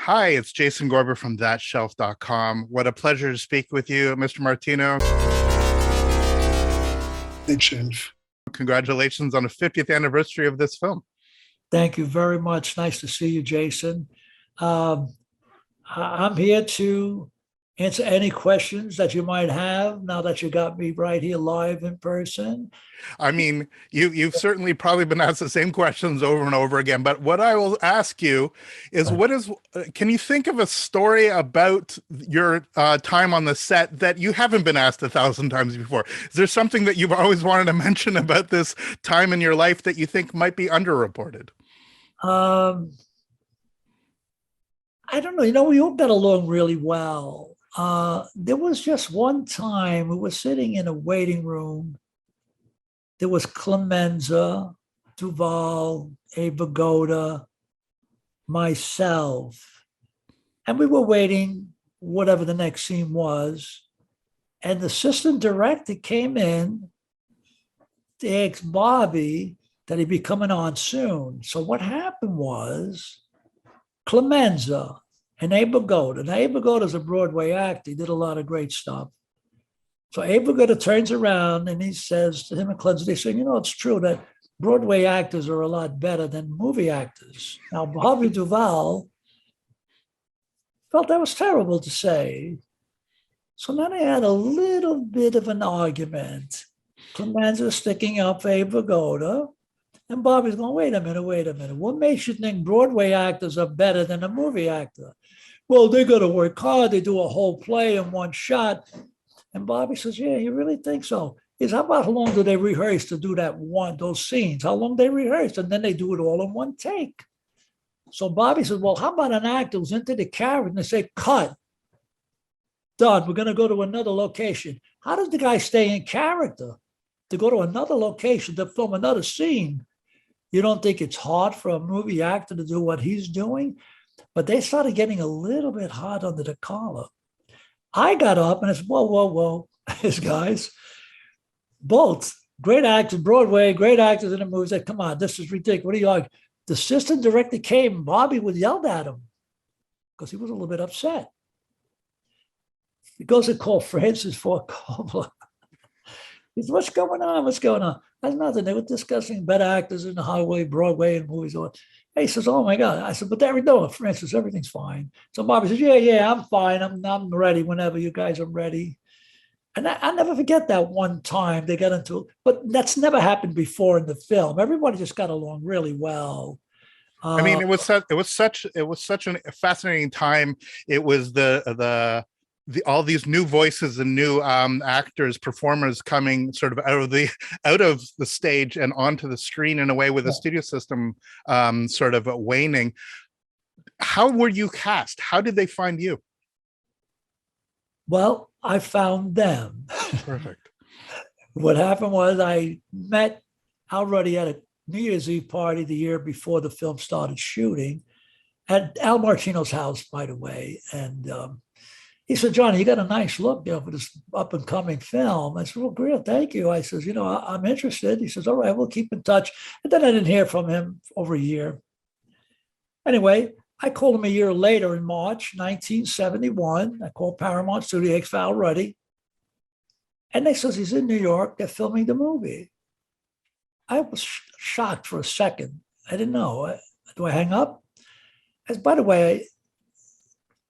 Hi, it's Jason Gorber from thatshelf.com. What a pleasure to speak with you, Mr. Martino. Thanks, Shelf. Congratulations on the 50th anniversary of this film. Thank you very much. Nice to see you, Jason. Um, I'm here to answer any questions that you might have now that you got me right here live in person. I mean, you've certainly probably been asked the same questions over and over again, but what I will ask you is can you think of a story about your time on the set that you haven't been asked 1,000 times before? Is there something that you've always wanted to mention about this time in your life that you think might be underreported? I don't know. We all got along really well. There was just one time we were sitting in a waiting room. There was Clemenza, Duval, Abe Vigoda, myself, and we were waiting whatever the next scene was. And the assistant director came in to ask Bobby that he'd be coming on soon. So what happened was Clemenza and Abe Vigoda. Now, Abe Vigoda is a Broadway actor. He did a lot of great stuff. So Abe Vigoda turns around and he says to him and Clemenza, they say, it's true that Broadway actors are a lot better than movie actors. Now, Bobby Duvall felt that was terrible to say. So then they had a little bit of an argument. Clemenza sticking up for Abe Vigoda. And Bobby's going, wait a minute. What makes you think Broadway actors are better than a movie actor? Well, they got to work hard. They do a whole play in one shot. And Bobby says, yeah, you really think so? How about how long do they rehearse to do those scenes? How long they rehearse? And then they do it all in one take. So Bobby says, well, how about an actor who's into the character and they say, cut, done, we're going to go to another location. How does the guy stay in character to go to another location to film another scene? You don't think it's hard for a movie actor to do what he's doing? But they started getting a little bit hot under the collar. I got up and I said, whoa. These guys, both great actors, Broadway, great actors in the movies, said, come on, this is ridiculous. What are you arguing? The assistant director came and Bobby would yell at him because he was a little bit upset. He goes to call Francis Ford Coppola. He said, what's going on? That's nothing. They were discussing better actors in the highway, Broadway, and movies. He says, oh my God. I said, but Francis, everything's fine. So Bobby says, yeah, I'm fine. I'm ready whenever you guys are ready. And I never forget that one time they got into, but that's never happened before in the film. Everybody just got along really well. I mean, it was such a fascinating time. It was all these new voices and new actors, performers coming sort of out of the stage and onto the screen in a way with the studio system sort of waning. How were you cast? How did they find you? Well, I found them. Perfect. What happened was I met already at a New Year's Eve party the year before the film started shooting at Al Martino's house, by the way. And he said, Johnny, you got a nice look for this up and coming film. I said, well, great, thank you. I says, I'm interested. He says, all right, we'll keep in touch. And then I didn't hear from him over a year. Anyway, I called him a year later in March 1971. I called Paramount Studio X Val Ruddy. And they says he's in New York. They're filming the movie. I was shocked for a second. I didn't know. Do I hang up? I said, by the way,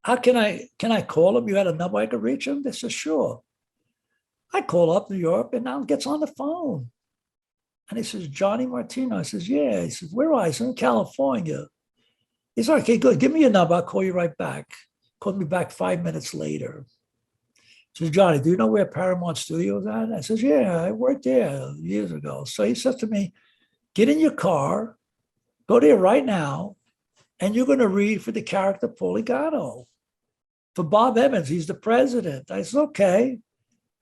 how can I call him? You had a number I could reach him? They said, sure. I call up New York and now gets on the phone. And he says, Johnny Martino. I says, yeah. He says, where are you? I said, in California. He said, okay, good. Give me your number. I'll call you right back. Called me back 5 minutes later. He says, Johnny, do you know where Paramount Studios at? I says, yeah, I worked there years ago. So he says to me, get in your car, go there right now, and you're going to read for the character Paulie Gatto. For Bob Evans, he's the president. I said, okay.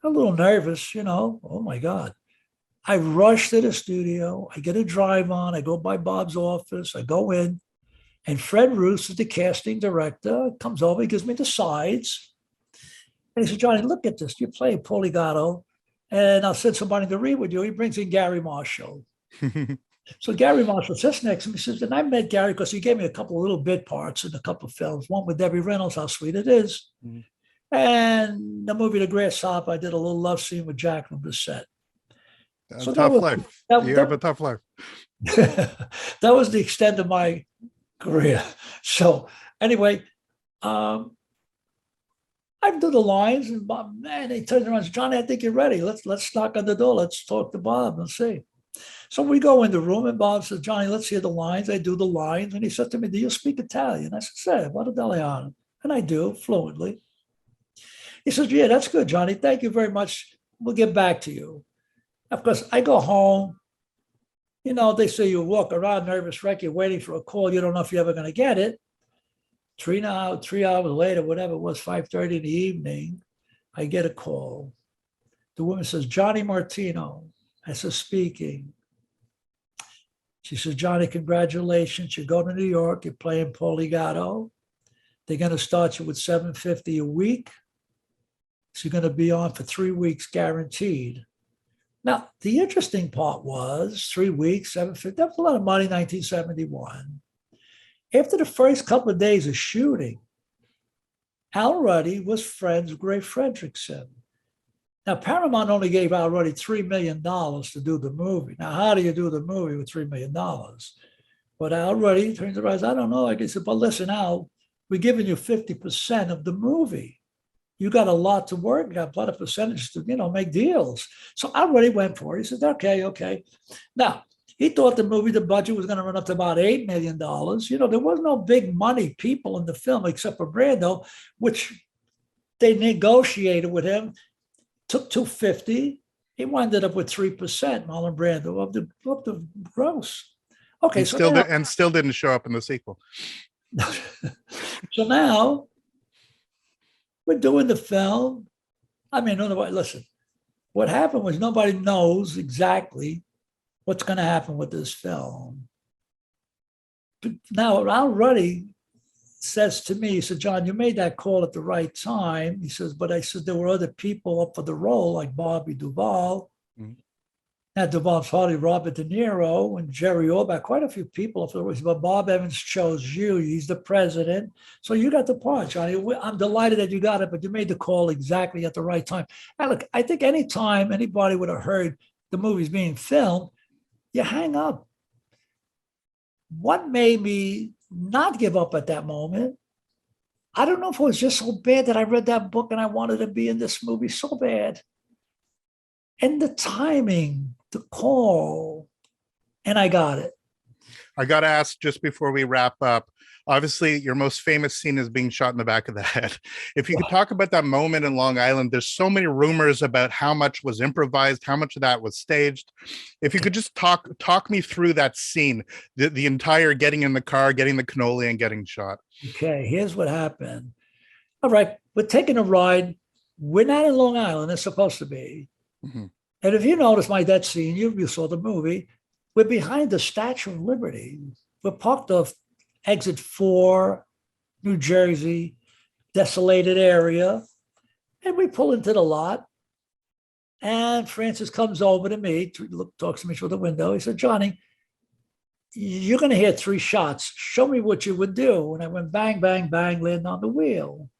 I'm a little nervous, oh my God. I rush to the studio. I get a drive on. I go by Bob's office. I go in. And Fred Roos is the casting director, comes over, he gives me the sides. And he said, Johnny, look at this. You play Paulie Gatto, and I'll send somebody to read with you. He brings in Gary Marshall. So Gary Marshall sits next to me. He says, and I met Gary because he gave me a couple of little bit parts in a couple of films. One with Debbie Reynolds, How Sweet It Is. Mhm. And the movie The Grasshopper, I did a little love scene with Jacqueline Bisset. So that Tough was life. that, You have a tough life. that was the extent of my career. So anyway, I do the lines, and Bob, man, he turns around and says, Johnny, I think you're ready. Let's knock on the door. Let's talk to Bob and see. So we go in the room, and Bob says, Johnny, let's hear the lines. I do the lines. And he said to me, do you speak Italian? I said, what Italiano? And I do fluently. He says, yeah, that's good, Johnny. Thank you very much. We'll get back to you. Of course, I go home. You know, they say you walk around nervous wreck, you're waiting for a call. You don't know if you're ever going to get it. 3 hours later, whatever it was, 5:30 in the evening, I get a call. The woman says, Johnny Martino. I said, speaking. She says, Johnny, congratulations. You're going to New York. You're playing Paulie Gatto. They're going to start you with $750 a week. So you're going to be on for 3 weeks guaranteed. Now, the interesting part was 3 weeks, $750. That was a lot of money in 1971. After the first couple of days of shooting, Al Ruddy was friends with Ray Fredrickson. Now, Paramount only gave Al Ruddy $3 million to do the movie. Now, how do you do the movie with $3 million? But Al Ruddy turns around, I don't know. I said, but listen, Al, we're giving you 50% of the movie. You got a lot to work, you got a lot of percentages to, make deals. So Al Ruddy went for it. He said, okay. Now, he thought the budget was going to run up to about $8 million. There was no big money people in the film except for Brando, which they negotiated with him, took $250. He wound up with 3%, Marlon Brando, of the gross. Okay, and so still didn't show up in the sequel. So now we're doing the film. I mean, listen, what happened was nobody knows exactly what's going to happen with this film. But now Al Ruddy says to me, he said, John, you made that call at the right time. He says, but I said, there were other people up for the role like Bobby Duvall. Mm-hmm. Now Duvall's hardly Robert De Niro and Jerry Orbach, quite a few people up for the role. But Bob Evans chose you. He's the president. So you got the part, Johnny. I'm delighted that you got it, but you made the call exactly at the right time. Now, look, I think anytime anybody would have heard the movie's being filmed, you hang up. What made me not give up at that moment? I don't know if it was just so bad that I read that book and I wanted to be in this movie so bad. And the timing, the call, and I got it. I got to ask just before we wrap up, obviously your most famous scene is being shot in the back of the head. If you could talk about that moment in Long Island, there's so many rumors about how much was improvised, how much of that was staged. If you could just talk me through that scene, the entire getting in the car, getting the cannoli and getting shot. Okay, here's what happened. All right, we're taking a ride. We're not in Long Island, it's supposed to be. Mm-hmm. And if you notice that scene, you saw the movie, we're behind the Statue of Liberty. We're parked off exit 4, New Jersey, desolated area. And we pull into the lot. And Francis comes over to me, talks to me through the window. He said, Johnny, you're going to hear 3 shots. Show me what you would do. And I went bang, bang, bang, landing on the wheel.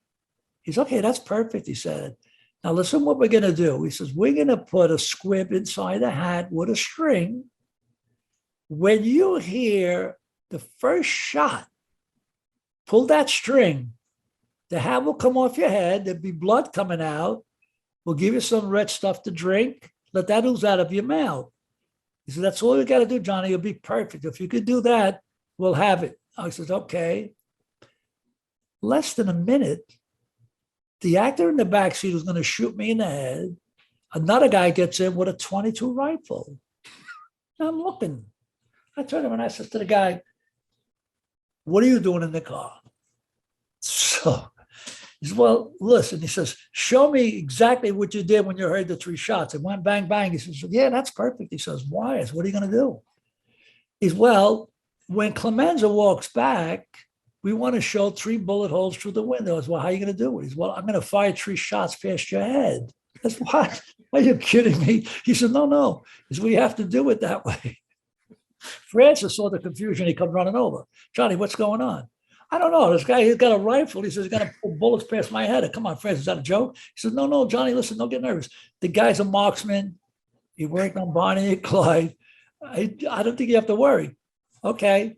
He's okay, that's perfect, he said. Now listen what we're going to do. He says, we're going to put a squib inside the hat with a string. When you hear the first shot, pull that string. The hat will come off your head. There'll be blood coming out. We'll give you some red stuff to drink. Let that ooze out of your mouth. He said, that's all you got to do, Johnny. You'll be perfect. If you could do that, we'll have it. I said, okay. Less than a minute, the actor in the backseat who's going to shoot me in the head, another guy gets in with a .22 rifle. Now I'm looking. I turned him and I said to the guy, what are you doing in the car? So he said, well, listen, he says, show me exactly what you did when you heard the 3 shots. It went bang, bang. He says, yeah, that's perfect. He says, why? I said, what are you going to do? He's, well, when Clemenza walks back, we want to show 3 bullet holes through the window. I said, well, how are you going to do it? He said, well, I'm going to fire 3 shots past your head. I said, what? Are you kidding me? He said, no. He said, we have to do it that way. Francis saw the confusion. He come running over. Johnny, what's going on? I don't know. This guy, he's got a rifle. He says, he's going to pull bullets past my head. Come on, Francis, is that a joke? He says, no, no, Johnny, listen, don't get nervous. The guy's a marksman. He worked on Bonnie and Clyde. I don't think you have to worry. Okay.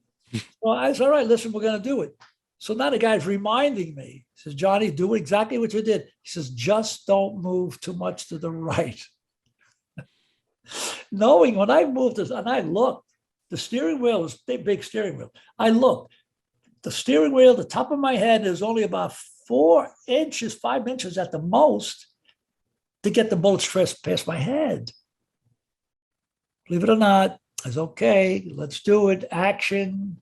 Well, I said, all right, listen, we're going to do it. So now the guy's reminding me. He says, Johnny, do exactly what you did. He says, just don't move too much to the right. Knowing when I moved this, and I looked, the steering wheel is a big steering wheel. I looked, the steering wheel, the top of my head is only about 4 inches, 5 inches at the most to get the bullets past my head. Believe it or not, I said, okay, let's do it. Action.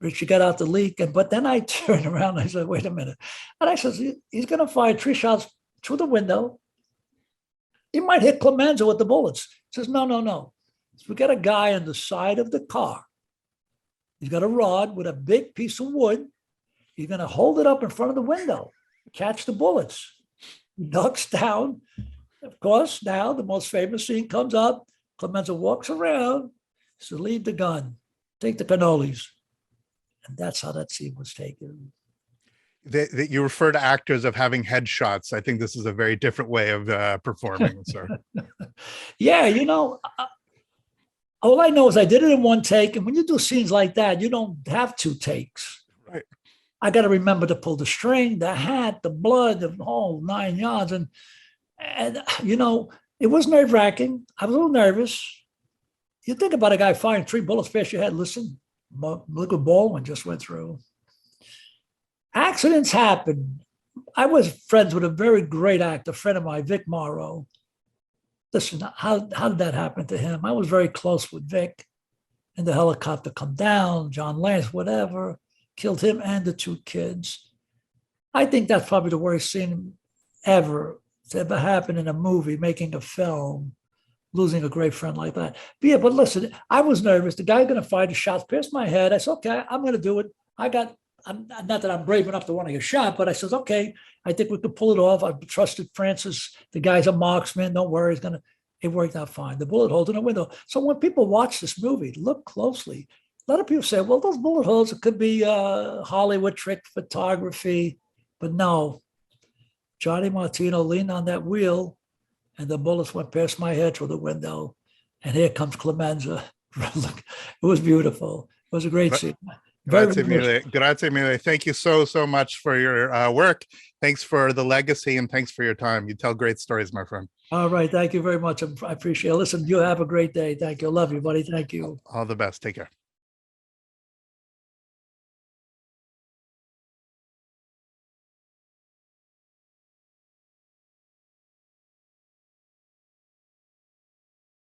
Richie got out the leak. But then I turned around and I said, wait a minute. And I said, he's going to fire 3 shots through the window. He might hit Clemenza with the bullets. He says, no, no, no. So we got a guy on the side of the car. He's got a rod with a big piece of wood. He's going to hold it up in front of the window, catch the bullets. He ducks down. Of course, now the most famous scene comes up. Clemenza walks around, so leave the gun, take the cannolis. And that's how that scene was taken. That you refer to actors of having headshots. I think this is a very different way of performing, sir. Yeah, all I know is I did it in 1 take. And when you do scenes like that, you don't have 2 takes. Right. I got to remember to pull the string, the hat, the blood, the whole 9 yards. And it was nerve-wracking. I was a little nervous. You think about a guy firing 3 bullets past your head. Listen, look at Baldwin just went through. Accidents happen. I was friends with a very great actor, a friend of mine, Vic Morrow. Listen, how did that happen to him? I was very close with Vic, and the helicopter come down, John Lance, whatever, killed him and the 2 kids. I think that's probably the worst scene ever to ever happen in a movie, making a film, losing a great friend like that. But yeah, but listen, I was nervous. The guy going to fire the shots past my head. I said, okay, I'm going to do it. I'm not that I'm brave enough to want to get shot, but I said, okay, I think we could pull it off. I trusted Francis. The guy's a marksman. Don't worry. It worked out fine. The bullet holes in the window. So when people watch this movie, look closely. A lot of people say, well, those bullet holes, it could be Hollywood trick photography, but no. Johnny Martino leaned on that wheel and the bullets went past my head through the window. And here comes Clemenza. It was beautiful. It was a great scene. Grazie mille. Thank you so much for your work. Thanks for the legacy and thanks for your time. You tell great stories, my friend. All right. Thank you very much. I appreciate it. Listen, you have a great day. Thank you. I love you, buddy. Thank you. All the best. Take care.